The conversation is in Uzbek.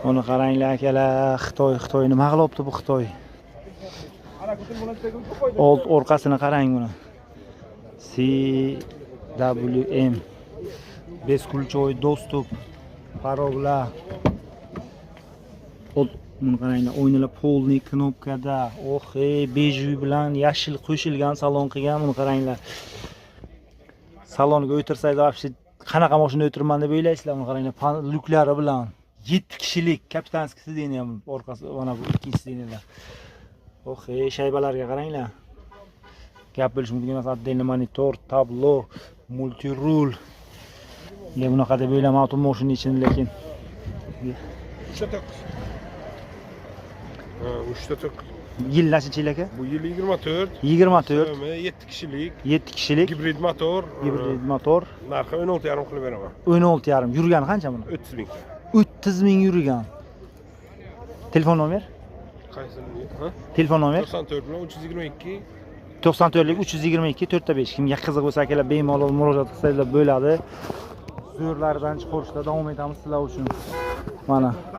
Buni qaranglar akalar, Xitoy nima qilibdi bu Xitoy? Old orqasini qarang buni. CWM Бескульчевой достуp parollar. Buni qaranglar, o'yinlar polniy knopkada. Bejuy bilan yashil qo'shilgan salon qilgan. Buni qaranglar. Salonga o'tirsaydi, вообще qanaqa mashina o'tirman deb o'ylaysizlar? Buni qaranglar, lyuklari bilan 7 kishilik kapitanskiy sideniya orqasi, mana bu ikkinchi sideniyalar. Shaybalarga qaranglar. Gap bilish mumkin emas, отдельный monitor, tablo, multirul. Bunaqa deb o'ylaman avtomashina ichini, lekin 3 tok. Yil nechinchi yil aka? Bu yil 24. 24. 7 kishilik. 7 kishilik. Gibrid motor. Gibrid motor. Narxi 16,5 qilib beraman. 16,5. Yurgani qancha buni? 30 ming. 30 ming yurgan. Telefon nomer? Qaysini? Ha? Telefon nomer? 94 bilan 322. 94lik 322 4/5. Kimga qiziq bo'lsa akalar bemalol murojaat qilsanglar bo'ladi. Zo'rlaridan chiqarishda davom etamiz sizlar uchun. Mana